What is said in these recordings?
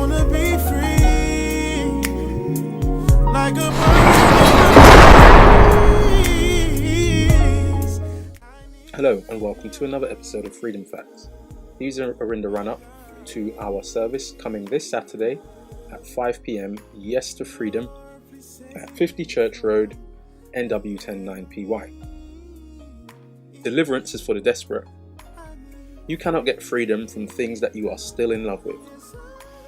wanna be free, like a breeze. Hello and welcome to another episode of Freedom Facts. These are in the run-up to our service coming this Saturday at 5 p.m. Yes to Freedom at 50 Church Road, NW10 9PY. Deliverance is for the desperate. You cannot get freedom from things that you are still in love with.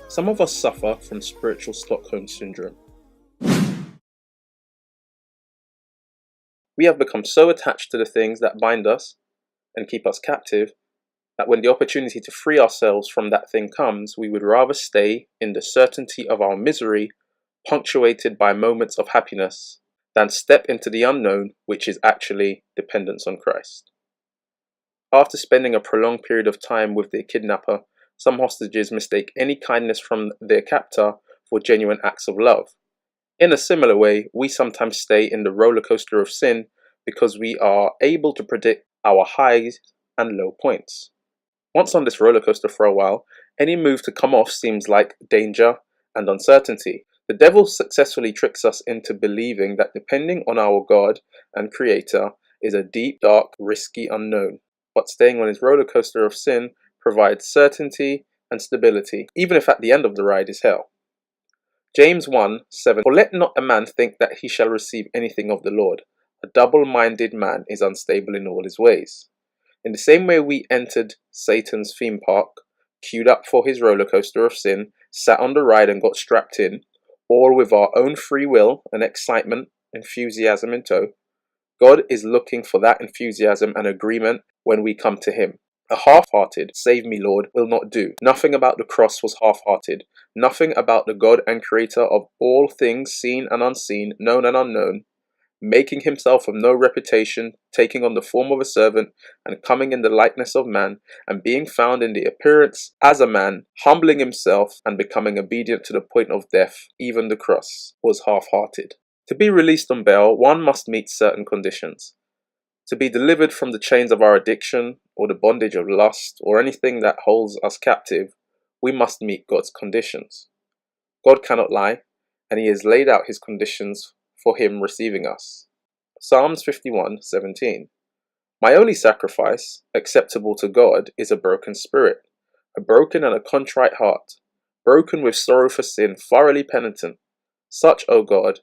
Some of us suffer from spiritual Stockholm syndrome. We have become so attached to the things that bind us and keep us captive that when the opportunity to free ourselves from that thing comes, we would rather stay in the certainty of our misery, punctuated by moments of happiness, than step into the unknown, which is actually dependence on Christ. After spending a prolonged period of time with their kidnapper, some hostages mistake any kindness from their captor for genuine acts of love. In a similar way, we sometimes stay in the roller coaster of sin because we are able to predict our highs and low points. Once on this roller coaster for a while, any move to come off seems like danger and uncertainty. The devil successfully tricks us into believing that depending on our God and Creator is a deep, dark, risky unknown. But staying on his roller coaster of sin provides certainty and stability, even if at the end of the ride is hell. James 1:7. For let not a man think that he shall receive anything of the Lord. A double-minded man is unstable in all his ways. In the same way we entered Satan's theme park, queued up for his roller coaster of sin, sat on the ride and got strapped in, all with our own free will and excitement, enthusiasm in tow, God is looking for that enthusiasm and agreement when we come to him. A half-hearted, save me Lord, will not do. Nothing about the cross was half-hearted. Nothing about the God and Creator of all things seen and unseen, known and unknown, making himself of no reputation, taking on the form of a servant, and coming in the likeness of man, and being found in the appearance as a man, humbling himself and becoming obedient to the point of death, even the cross, was half-hearted. To be released on bail, one must meet certain conditions. To be delivered from the chains of our addiction, or the bondage of lust, or anything that holds us captive, we must meet God's conditions. God cannot lie, and he has laid out his conditions for him receiving us. Psalms 51:17. My only sacrifice, acceptable to God, is a broken spirit, a broken and a contrite heart, broken with sorrow for sin, thoroughly penitent. Such, O God,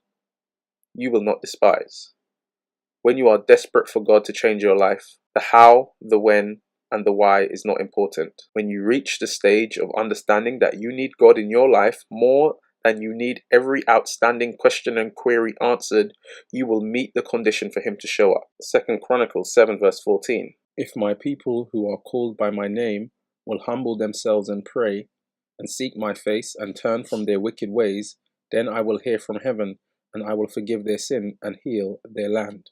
you will not despise. When you are desperate for God to change your life, the how, the when, and the why is not important. When you reach the stage of understanding that you need God in your life more than you need every outstanding question and query answered, you will meet the condition for him to show up. 2 Chronicles 7:14. If my people who are called by my name will humble themselves and pray, and seek my face and turn from their wicked ways, then I will hear from heaven, and I will forgive their sin and heal their land.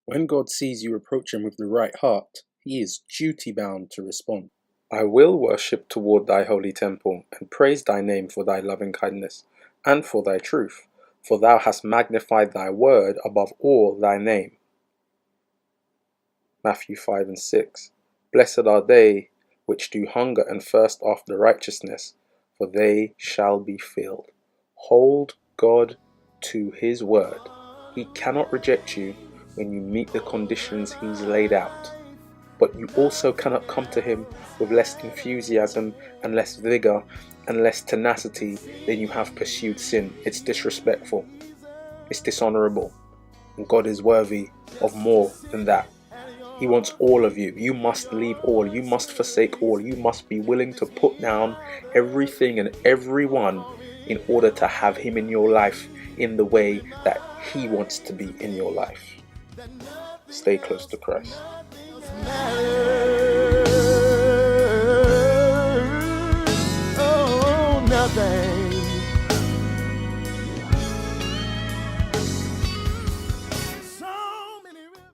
When God sees you approach him with the right heart, he is duty-bound to respond. I will worship toward thy holy temple, and praise thy name for thy loving kindness, and for thy truth, for thou hast magnified thy word above all thy name. Matthew 5:6. Blessed are they which do hunger and thirst after righteousness, for they shall be filled. Hold God to his word. He cannot reject you when you meet the conditions he's laid out. But you also cannot come to him with less enthusiasm and less vigor and less tenacity than you have pursued sin. It's disrespectful. It's dishonorable. And God is worthy of more than that. He wants all of you. You must leave all. You must forsake all. You must be willing to put down everything and everyone in order to have him in your life in the way that he wants to be in your life. Stay close to Christ. Oh, nothing.